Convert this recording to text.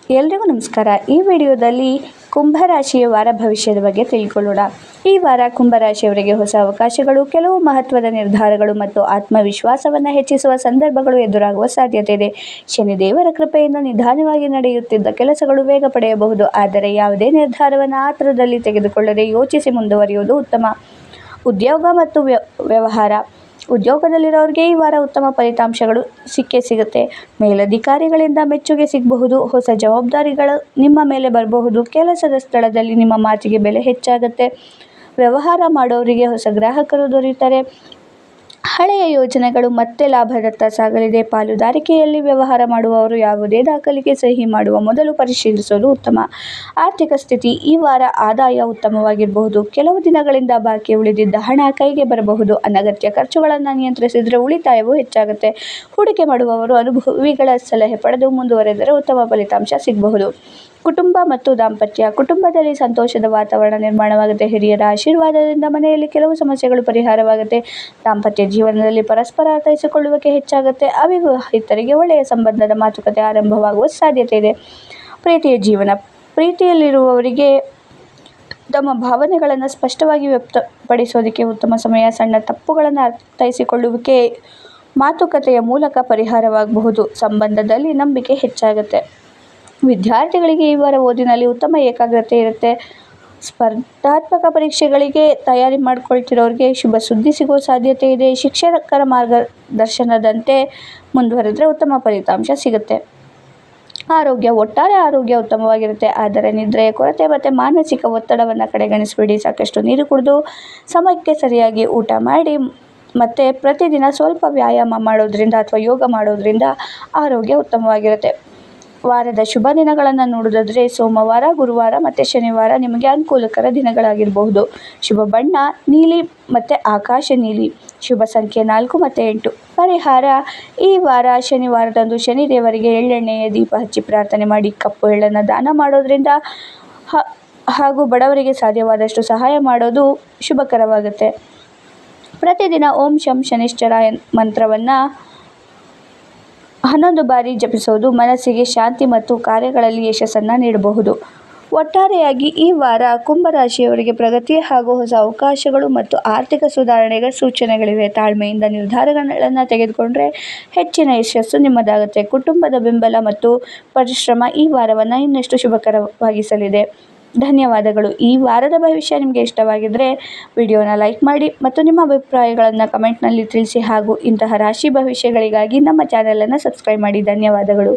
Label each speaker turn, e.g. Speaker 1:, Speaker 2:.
Speaker 1: ಎಲ್ರಿಗೂ ನಮಸ್ಕಾರ. ಈ ವಿಡಿಯೋದಲ್ಲಿ ಕುಂಭರಾಶಿಯ ವಾರ ಭವಿಷ್ಯದ ಬಗ್ಗೆ ತಿಳ್ಕೊಳ್ಳೋಣ. ಈ ವಾರ ಕುಂಭರಾಶಿಯವರಿಗೆ ಹೊಸ ಅವಕಾಶಗಳು, ಕೆಲವು ಮಹತ್ವದ ನಿರ್ಧಾರಗಳು ಮತ್ತು ಆತ್ಮವಿಶ್ವಾಸವನ್ನು ಹೆಚ್ಚಿಸುವ ಸಂದರ್ಭಗಳು ಎದುರಾಗುವ ಸಾಧ್ಯತೆ ಇದೆ. ಶನಿದೇವರ ಕೃಪೆಯಿಂದ ನಿಧಾನವಾಗಿ ನಡೆಯುತ್ತಿದ್ದ ಕೆಲಸಗಳು ವೇಗ ಪಡೆಯಬಹುದು. ಆದರೆ ಯಾವುದೇ ನಿರ್ಧಾರವನ್ನು ಆತುರದಲ್ಲಿ ತೆಗೆದುಕೊಳ್ಳದೆ ಯೋಚಿಸಿ ಮುಂದುವರಿಯುವುದು ಉತ್ತಮ. ಉದ್ಯೋಗ ಮತ್ತು ವ್ಯವಹಾರ. ಉದ್ಯೋಗದಲ್ಲಿರೋರಿಗೆ ಈ ವಾರ ಉತ್ತಮ ಫಲಿತಾಂಶಗಳು ಸಿಗುತ್ತೆ. ಮೇಲಧಿಕಾರಿಗಳಿಂದ ಮೆಚ್ಚುಗೆ ಸಿಗಬಹುದು. ಹೊಸ ಜವಾಬ್ದಾರಿಗಳು ನಿಮ್ಮ ಮೇಲೆ ಬರಬಹುದು. ಕೆಲಸದ ಸ್ಥಳದಲ್ಲಿ ನಿಮ್ಮ ಮಾತಿಗೆ ಬೆಲೆ ಹೆಚ್ಚಾಗುತ್ತೆ. ವ್ಯವಹಾರ ಮಾಡೋರಿಗೆ ಹೊಸ ಗ್ರಾಹಕರು ದೊರೆಯುತ್ತಾರೆ. ಹಳೆಯ ಯೋಜನೆಗಳು ಮತ್ತೆ ಲಾಭದತ್ತ ಸಾಗಲಿದೆ. ಪಾಲುದಾರಿಕೆಯಲ್ಲಿ ವ್ಯವಹಾರ ಮಾಡುವವರು ಯಾವುದೇ ದಾಖಲೆಗೆ ಸಹಿ ಮಾಡುವ ಮೊದಲು ಪರಿಶೀಲಿಸುವುದು ಉತ್ತಮ. ಆರ್ಥಿಕ ಸ್ಥಿತಿ. ಈ ವಾರ ಆದಾಯ ಉತ್ತಮವಾಗಿರಬಹುದು. ಕೆಲವು ದಿನಗಳಿಂದ ಬಾಕಿ ಉಳಿದಿದ್ದ ಹಣ ಕೈಗೆ ಬರಬಹುದು. ಅನಗತ್ಯ ಖರ್ಚುಗಳನ್ನು ನಿಯಂತ್ರಿಸಿದರೆ ಉಳಿತಾಯವೂ ಹೆಚ್ಚಾಗುತ್ತೆ. ಹೂಡಿಕೆ ಮಾಡುವವರು ಅನುಭವಿಗಳ ಸಲಹೆ ಪಡೆದು ಮುಂದುವರೆದರೆ ಉತ್ತಮ ಫಲಿತಾಂಶ ಸಿಗಬಹುದು. ಕುಟುಂಬ ಮತ್ತು ದಾಂಪತ್ಯ. ಕುಟುಂಬದಲ್ಲಿ ಸಂತೋಷದ ವಾತಾವರಣ ನಿರ್ಮಾಣವಾಗುತ್ತೆ. ಹಿರಿಯರ ಆಶೀರ್ವಾದದಿಂದ ಮನೆಯಲ್ಲಿ ಕೆಲವು ಸಮಸ್ಯೆಗಳು ಪರಿಹಾರವಾಗುತ್ತೆ. ದಾಂಪತ್ಯ ಜೀವನದಲ್ಲಿ ಪರಸ್ಪರ ಅರ್ಥೈಸಿಕೊಳ್ಳುವಿಕೆ ಹೆಚ್ಚಾಗುತ್ತೆ. ಅವಿವಾಹಿತರಿಗೆ ಒಳ್ಳೆಯ ಸಂಬಂಧದ ಮಾತುಕತೆ ಆರಂಭವಾಗುವ ಸಾಧ್ಯತೆ ಇದೆ. ಪ್ರೀತಿಯ ಜೀವನ. ಪ್ರೀತಿಯಲ್ಲಿರುವವರಿಗೆ ತಮ್ಮ ಭಾವನೆಗಳನ್ನು ಸ್ಪಷ್ಟವಾಗಿ ವ್ಯಕ್ತಪಡಿಸೋದಕ್ಕೆ ಉತ್ತಮ ಸಮಯ. ಸಣ್ಣ ತಪ್ಪುಗಳನ್ನು ಅರ್ಥೈಸಿಕೊಳ್ಳುವಿಕೆ ಮಾತುಕತೆಯ ಮೂಲಕ ಪರಿಹಾರವಾಗಬಹುದು. ಸಂಬಂಧದಲ್ಲಿ ನಂಬಿಕೆ ಹೆಚ್ಚಾಗುತ್ತೆ. ವಿದ್ಯಾರ್ಥಿಗಳಿಗೆ ಈ ವಾರ ಓದಿನಲ್ಲಿ ಉತ್ತಮ ಏಕಾಗ್ರತೆ ಇರುತ್ತೆ. ಸ್ಪರ್ಧಾತ್ಮಕ ಪರೀಕ್ಷೆಗಳಿಗೆ ತಯಾರಿ ಮಾಡಿಕೊಳ್ತಿರೋರಿಗೆ ಶುಭ ಸುದ್ದಿ ಸಿಗುವ ಸಾಧ್ಯತೆ ಇದೆ. ಶಿಕ್ಷಕರ ಮಾರ್ಗದರ್ಶನದಂತೆ ಮುಂದುವರೆದರೆ ಉತ್ತಮ ಫಲಿತಾಂಶ ಸಿಗುತ್ತೆ. ಆರೋಗ್ಯ. ಒಟ್ಟಾರೆ ಆರೋಗ್ಯ ಉತ್ತಮವಾಗಿರುತ್ತೆ. ಆದರೆ ನಿದ್ರೆಯ ಕೊರತೆ ಮತ್ತು ಮಾನಸಿಕ ಒತ್ತಡವನ್ನು ಕಡೆಗಣಿಸಬೇಡಿ. ಸಾಕಷ್ಟು ನೀರು ಕುಡಿದು ಸಮಯಕ್ಕೆ ಸರಿಯಾಗಿ ಊಟ ಮಾಡಿ ಮತ್ತು ಪ್ರತಿದಿನ ಸ್ವಲ್ಪ ವ್ಯಾಯಾಮ ಮಾಡೋದ್ರಿಂದ ಅಥವಾ ಯೋಗ ಮಾಡೋದ್ರಿಂದ ಆರೋಗ್ಯ ಉತ್ತಮವಾಗಿರುತ್ತೆ. ವಾರದ ಶುಭ ದಿನಗಳನ್ನು ನೋಡೋದಾದರೆ ಸೋಮವಾರ, ಗುರುವಾರ ಮತ್ತು ಶನಿವಾರ ನಿಮಗೆ ಅನುಕೂಲಕರ ದಿನಗಳಾಗಿರಬಹುದು. ಶುಭ ಬಣ್ಣ ನೀಲಿ ಮತ್ತು ಆಕಾಶ ನೀಲಿ. ಶುಭ ಸಂಖ್ಯೆ 4 ಮತ್ತು 8. ಪರಿಹಾರ. ಈ ವಾರ ಶನಿವಾರದಂದು ಶನಿದೇವರಿಗೆ ಎಳ್ಳೆಣ್ಣೆಯ ದೀಪ ಹಚ್ಚಿ ಪ್ರಾರ್ಥನೆ ಮಾಡಿ. ಕಪ್ಪು ಎಳ್ಳನ್ನು ದಾನ ಮಾಡೋದ್ರಿಂದ ಹಾಗೂ ಬಡವರಿಗೆ ಸಾಧ್ಯವಾದಷ್ಟು ಸಹಾಯ ಮಾಡೋದು ಶುಭಕರವಾಗುತ್ತೆ. ಪ್ರತಿದಿನ ಓಂ ಶಂ ಶನಿಶ್ಚರಾಯ ಮಂತ್ರವನ್ನು 11 ಬಾರಿ ಜಪಿಸೋದು ಮನಸ್ಸಿಗೆ ಶಾಂತಿ ಮತ್ತು ಕಾರ್ಯಗಳಲ್ಲಿ ಯಶಸ್ಸನ್ನು ನೀಡಬಹುದು. ಒಟ್ಟಾರೆಯಾಗಿ ಈ ವಾರ ಕುಂಭರಾಶಿಯವರಿಗೆ ಪ್ರಗತಿ ಹಾಗೂ ಹೊಸ ಅವಕಾಶಗಳು ಮತ್ತು ಆರ್ಥಿಕ ಸುಧಾರಣೆಗಳ ಸೂಚನೆಗಳಿವೆ. ತಾಳ್ಮೆಯಿಂದ ನಿರ್ಧಾರಗಳನ್ನು ತೆಗೆದುಕೊಂಡರೆ ಹೆಚ್ಚಿನ ಯಶಸ್ಸು ನಿಮ್ಮದಾಗುತ್ತೆ. ಕುಟುಂಬದ ಬೆಂಬಲ ಮತ್ತು ಪರಿಶ್ರಮ ಈ ವಾರವನ್ನು ಇನ್ನಷ್ಟು ಶುಭಕರವಾಗಿಸಲಿದೆ. ಧನ್ಯವಾದಗಳು. ಈ ವಾರದ ಭವಿಷ್ಯ ನಿಮಗೆ ಇಷ್ಟವಾಗಿದ್ದರೆ ವಿಡಿಯೋನ ಲೈಕ್ ಮಾಡಿ ಮತ್ತು ನಿಮ್ಮ ಅಭಿಪ್ರಾಯಗಳನ್ನು ಕಮೆಂಟ್ನಲ್ಲಿ ತಿಳಿಸಿ ಹಾಗೂ ಇಂತಹ ರಾಶಿ ಭವಿಷ್ಯಗಳಿಗಾಗಿ ನಮ್ಮ ಚಾನಲನ್ನು ಸಬ್ಸ್ಕ್ರೈಬ್ ಮಾಡಿ. ಧನ್ಯವಾದಗಳು.